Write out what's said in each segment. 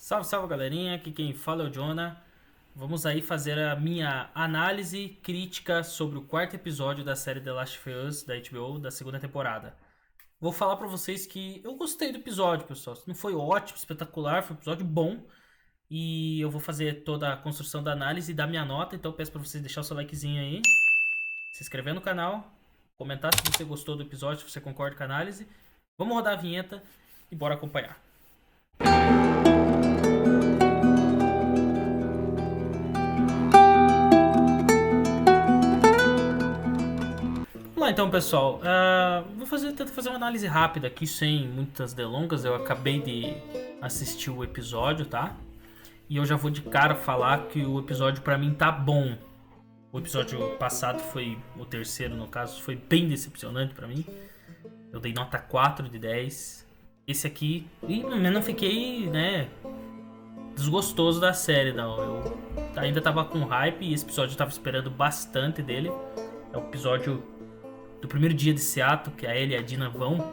Salve, salve galerinha, aqui quem fala é o Jonah. Vamos aí fazer a minha análise crítica sobre o quarto episódio da série The Last of Us da HBO da segunda temporada. Vou falar pra vocês que eu gostei do episódio, pessoal. Não foi ótimo, espetacular, foi um episódio bom. E eu vou fazer toda a construção da análise e dar minha nota, então eu peço pra vocês deixar o seu likezinho aí, se inscrever no canal, comentar se você gostou do episódio, se você concorda com a análise. Vamos rodar a vinheta e bora acompanhar. Vamos lá então, pessoal. Tentar fazer uma análise rápida aqui, sem muitas delongas. Eu acabei de assistir o episódio, tá? E eu já vou de cara falar que o episódio pra mim tá bom. O episódio passado foi, o terceiro no caso, foi bem decepcionante pra mim. Eu dei nota 4 de 10. Esse aqui, eu não fiquei, né, desgostoso da série, não. Eu ainda tava com hype e esse episódio eu tava esperando bastante dele. É o episódio do primeiro dia de Seattle, que a Ellie e a Dina vão,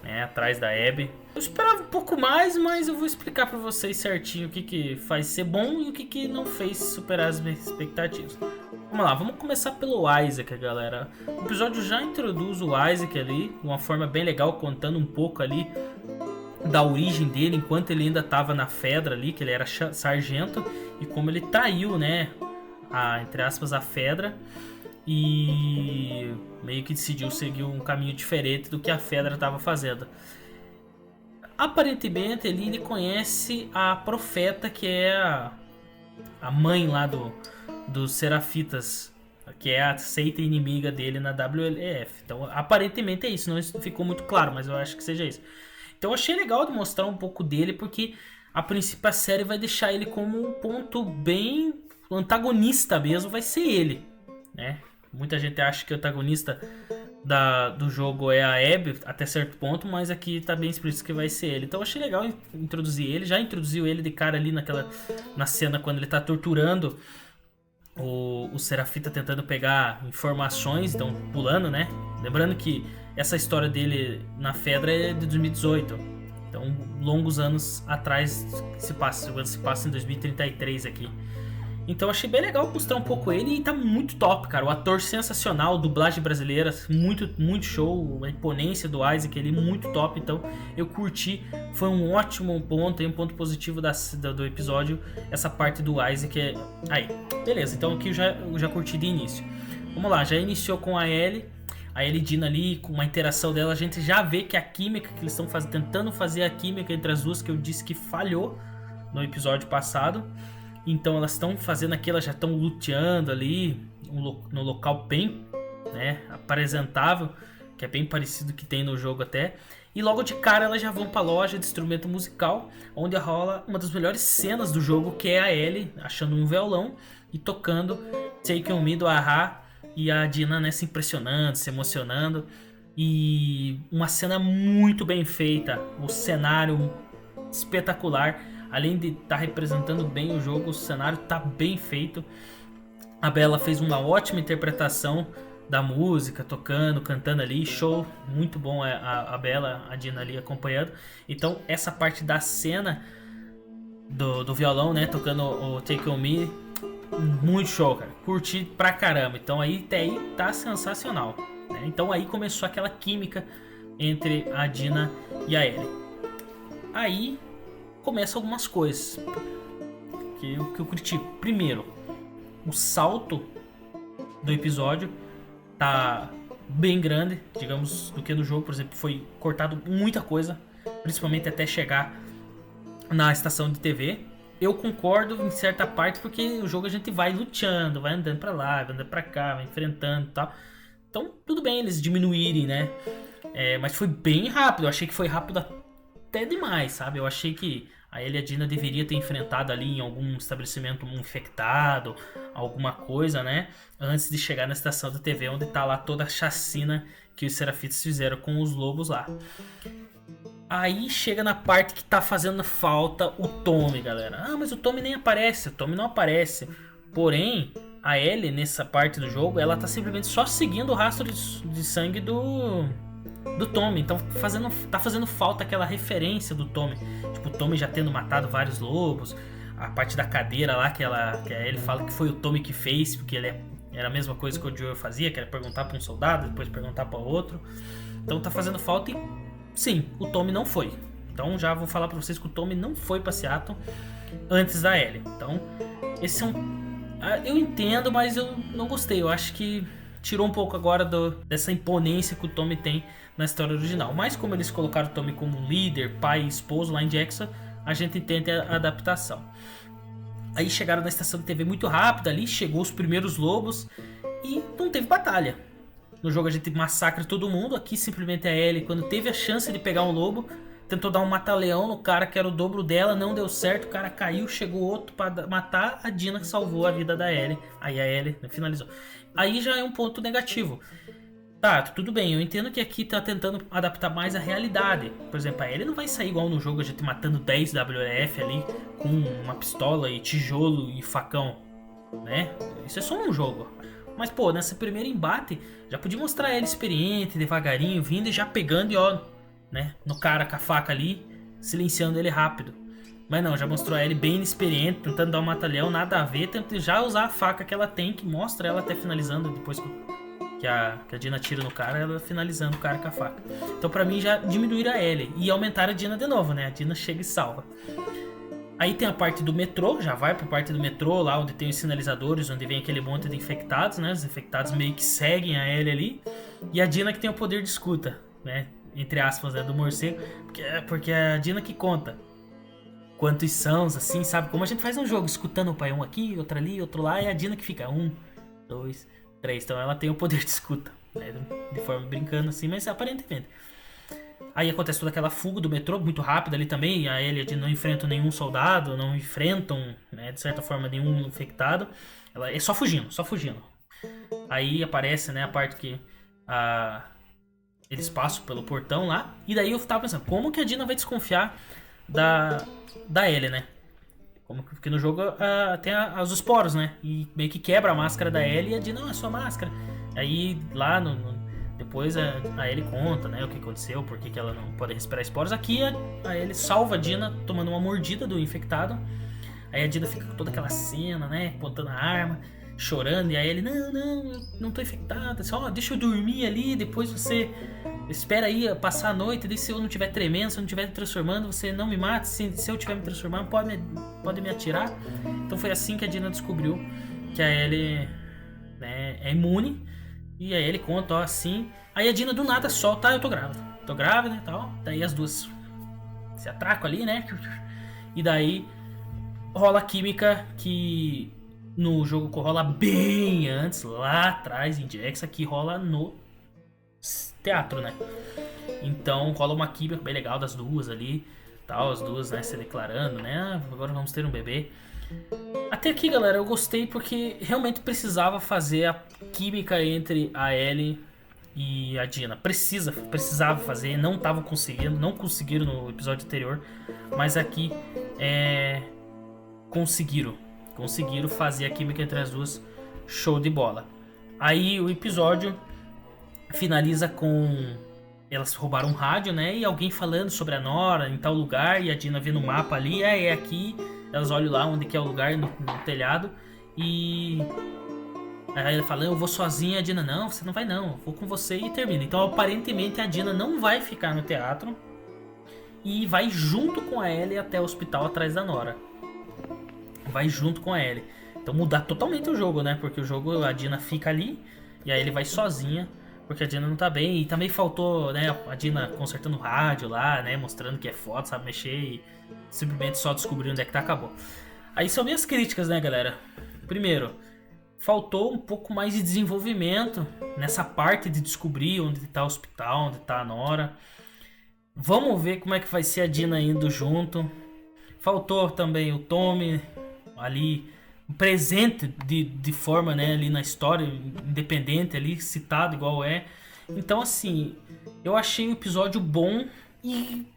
né, atrás da Abby. Eu esperava um pouco mais, mas eu vou explicar pra vocês certinho o que faz ser bom e o que não fez superar as minhas expectativas. Vamos lá, vamos começar pelo Isaac, galera. O episódio já introduz o Isaac ali de uma forma bem legal, contando um pouco ali da origem dele, enquanto ele ainda estava na Fedra ali, que ele era sargento, e como ele traiu, né, entre aspas, a Fedra, e meio que decidiu seguir um caminho diferente do que a Fedra estava fazendo. Aparentemente ele conhece a Profeta, que é a mãe lá dos Serafitas, que é a seita inimiga dele na WLF. Então aparentemente é isso, não ficou muito claro, mas eu acho que seja isso. Então eu achei legal de mostrar um pouco dele, porque a princípio a série vai deixar ele como um ponto bem antagonista mesmo, vai ser ele, né? Muita gente acha que o antagonista do jogo é a Abby até certo ponto, mas aqui tá bem explícito que vai ser ele. Então eu achei legal introduzir ele. Já introduziu ele de cara ali na cena quando ele tá torturando o Serafita, tentando pegar informações, então pulando, né? Lembrando que essa história dele na Fedra é de 2018. Então longos anos atrás se passa em 2033 aqui. Então achei bem legal mostrar um pouco ele e tá muito top, cara. O ator sensacional, dublagem brasileira, muito, muito show. A imponência do Isaac ali, muito top. Então eu curti, foi um ótimo ponto, um ponto positivo do episódio, essa parte do Isaac. Aí, beleza, então aqui eu já curti de início. Vamos lá, já iniciou com a Ellie e Dina ali, com uma interação dela. A gente já vê que a química que eles estão tentando fazer, a química entre as duas, que eu disse que falhou no episódio passado. Então elas estão fazendo aquilo, elas já estão luteando ali no local bem, né, apresentável, que é bem parecido que tem no jogo até. E logo de cara elas já vão para a loja de instrumento musical, onde rola uma das melhores cenas do jogo, que é a Ellie achando um violão e tocando Take On Me do A-ha, e a Dina, né, se impressionando, se emocionando. E uma cena muito bem feita, o cenário espetacular. Além de estar representando bem o jogo, o cenário está bem feito. A Bella fez uma ótima interpretação da música, tocando, cantando ali, show, muito bom a Bella, a Dina ali acompanhando. Então essa parte da cena do violão, né, tocando o Take On Me, muito show, cara, curti pra caramba. Então aí até aí tá sensacional, né? Então aí começou aquela química entre a Dina e a Ellie. Aí começa algumas coisas que eu critico. Primeiro, o salto do episódio tá bem grande, digamos, do que no jogo. Por exemplo, foi cortado muita coisa, principalmente até chegar na estação de TV. Eu concordo em certa parte, porque o jogo a gente vai luteando, vai andando pra lá, vai andando pra cá, vai enfrentando e tal. Então tudo bem eles diminuírem, né? Mas foi bem rápido. Eu achei que foi rápido até demais, sabe? Eu achei que a Ellie e a Dina deveria ter enfrentado ali em algum estabelecimento infectado, alguma coisa, né? Antes de chegar na estação da TV, onde tá lá toda a chacina que os Serafitas fizeram com os lobos lá. Aí chega na parte que tá fazendo falta o Tommy, galera. Ah, mas o Tommy nem aparece, o Tommy não aparece. Porém, a Ellie, nessa parte do jogo, ela tá simplesmente só seguindo o rastro de sangue do Tommy. Então tá fazendo falta aquela referência do Tommy. Tipo, o Tommy já tendo matado vários lobos, a parte da cadeira lá que ele fala que foi o Tommy que fez, porque era a mesma coisa que o Joel fazia, que era perguntar para um soldado, depois perguntar para outro. Então tá fazendo falta e sim, o Tommy não foi. Então já vou falar para vocês que o Tommy não foi para Seattle antes da Ellie. Então, esse é eu entendo, mas eu não gostei. Eu acho que tirou um pouco agora dessa imponência que o Tommy tem na história original. Mas como eles colocaram o Tommy como líder, pai e esposo lá em Jackson, a gente entende a adaptação. Aí chegaram na estação de TV muito rápido ali, chegou os primeiros lobos e não teve batalha. No jogo a gente massacra todo mundo, aqui simplesmente a Ellie, quando teve a chance de pegar um lobo, tentou dar um mata-leão no cara que era o dobro dela, não deu certo, o cara caiu, chegou outro pra matar, a Dina que salvou a vida da Ellie. Aí a Ellie finalizou. Aí já é um ponto negativo. Tá, tudo bem, eu entendo que aqui tá tentando adaptar mais a realidade. Por exemplo, a Ellie não vai sair igual no jogo, a gente matando 10 WLF ali com uma pistola e tijolo e facão, né? Isso é só um jogo. Mas pô, nessa primeira embate, já podia mostrar ela experiente, devagarinho, vindo e já pegando e ó, né, no cara com a faca ali, silenciando ele rápido. Mas não, já mostrou ela bem inexperiente, tentando dar um mata-leão, nada a ver, tentando já usar a faca que ela tem, que mostra ela até finalizando depois que a Dina tira no cara, ela finalizando o cara com a faca. Então pra mim já diminuíram a Ellie e aumentaram a Dina de novo, né? A Dina chega e salva. Aí tem a parte do metrô, já vai pra parte do metrô, lá onde tem os sinalizadores, onde vem aquele monte de infectados, né? Os infectados meio que seguem a Ellie ali. E a Dina que tem o poder de escuta, né? Entre aspas, né? Do morcego. Porque é a Dina que conta quantos são, assim, sabe? Como a gente faz no jogo, escutando o pai um aqui, outro ali, outro lá. E a Dina que fica 1, 2, 3. Então ela tem o poder de escuta, né? De forma brincando assim, mas aparentemente. Aí acontece toda aquela fuga do metrô, muito rápida ali também. E a Ellie não enfrentam nenhum soldado, não enfrentam, né, de certa forma, nenhum infectado. Ela é só fugindo, só fugindo. Aí aparece, né, a parte que eles passam pelo portão lá. E daí eu tava pensando, como que a Dina vai desconfiar da Ellie, né? Porque no jogo tem os esporos, né? E meio que quebra a máscara da Ellie e a Dina, não, é sua máscara. Aí lá depois a Ellie conta, né, o que aconteceu, por que ela não pode respirar esporos. Aqui a Ellie salva a Dina tomando uma mordida do infectado. Aí a Dina fica com toda aquela cena, né, apontando a arma, chorando. E a Ellie, não, eu não tô infectada, só deixa eu dormir ali, depois você espera aí passar a noite, daí se eu não estiver tremendo, se eu não estiver me transformando, você não me mata, se eu estiver me transformando, pode me atirar. Então foi assim que a Dina descobriu que a Ellie, né, é imune. E aí ele conta, ó, assim. Aí a Dina do nada solta, eu tô grávida e tal. Daí as duas se atracam ali, né? E daí rola a química que no jogo rola bem antes, lá atrás, em Jax, aqui rola no teatro, né? Então rola uma química bem legal das duas ali, tal, as duas, né, se declarando, né? Agora vamos ter um bebê. Até aqui, galera, eu gostei porque realmente precisava fazer a química entre a Ellie e a Dina. Precisava fazer, não conseguiram no episódio anterior, mas aqui conseguiram fazer a química entre as duas, show de bola. Aí o episódio finaliza com elas roubaram um rádio, né, e alguém falando sobre a Nora em tal lugar, e a Dina vê no mapa ali, é aqui. Elas olham lá onde que é o lugar, no telhado. E aí ela fala, eu vou sozinha. A Dina, não, você não vai não, eu vou com você, e termina. Então aparentemente a Dina não vai ficar no teatro e vai junto com a Ellie até o hospital atrás da Nora. Vai junto com a Ellie. Então mudar totalmente o jogo, né? Porque o jogo, a Dina fica ali e a Ellie vai sozinha, porque a Dina não tá bem. E também faltou, né, a Dina consertando o rádio lá, né, mostrando que é foda, sabe mexer, e simplesmente só descobrir onde é que tá, acabou. Aí são minhas críticas, né, galera? Primeiro, faltou um pouco mais de desenvolvimento nessa parte de descobrir onde tá o hospital, onde tá a Nora. Vamos ver como é que vai ser a Dina indo junto. Faltou também o Tommy ali presente de forma, né, ali na história, independente ali, citado igual é. Então assim, eu achei o episódio bom e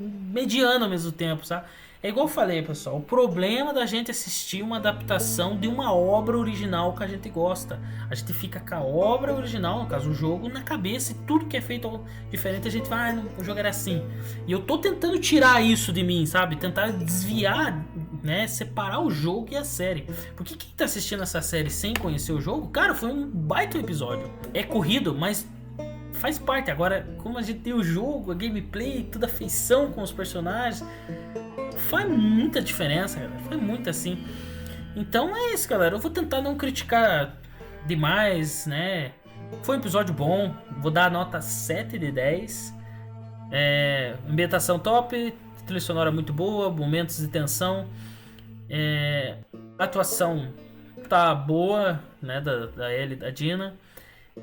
mediano ao mesmo tempo, sabe? É igual eu falei, pessoal, o problema da gente assistir uma adaptação de uma obra original que a gente gosta. A gente fica com a obra original, no caso o jogo, na cabeça, e tudo que é feito diferente a gente vai, o jogo era assim. E eu tô tentando tirar isso de mim, sabe? Tentar desviar, né? Separar o jogo e a série. Porque quem tá assistindo essa série sem conhecer o jogo, cara, foi um baita episódio. É corrido, mas faz parte. Agora, como a gente tem o jogo, a gameplay, toda a feição com os personagens, faz muita diferença, galera. Faz muito assim. Então é isso, galera. Eu vou tentar não criticar demais, né? Foi um episódio bom. Vou dar a nota 7 de 10. Ambientação top, trilha sonora muito boa, momentos de tensão. Atuação tá boa, né? Da Ellie e da Dina.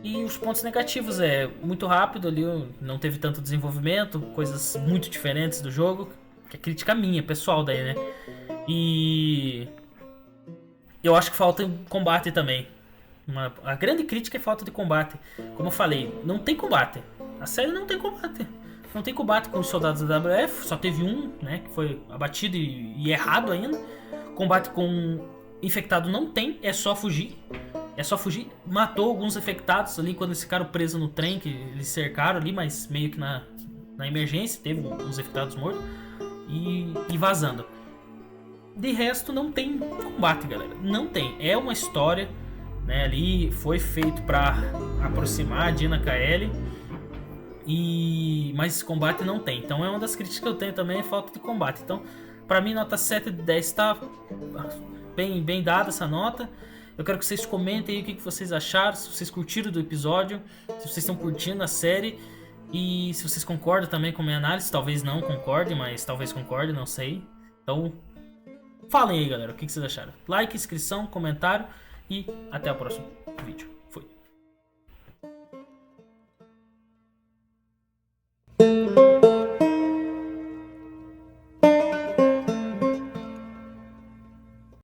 E os pontos negativos muito rápido ali, não teve tanto desenvolvimento, coisas muito diferentes do jogo, que é crítica minha, pessoal daí, né? E eu acho que falta combate também. A grande crítica é falta de combate. Como eu falei, não tem combate. A série não tem combate. Não tem combate com os soldados da WF, só teve um, né, que foi abatido e errado ainda. Combate com infectado não tem, é só fugir. É só fugir. Matou alguns infectados ali quando eles ficaram presos no trem, que eles cercaram ali, mas meio que na emergência, teve uns infectados mortos. E vazando. De resto, não tem combate, galera. Não tem. É uma história, né, ali foi feito pra aproximar a Dina com a Ellie. Mas combate não tem. Então é uma das críticas que eu tenho também, é falta de combate. Então, pra mim, nota 7 de 10 tá bem dada essa nota. Eu quero que vocês comentem aí o que vocês acharam, se vocês curtiram do episódio, se vocês estão curtindo a série e se vocês concordam também com a minha análise. Talvez não concordem, mas talvez concordem, não sei. Então, falem aí, galera, o que vocês acharam. Like, inscrição, comentário e até o próximo vídeo. Fui.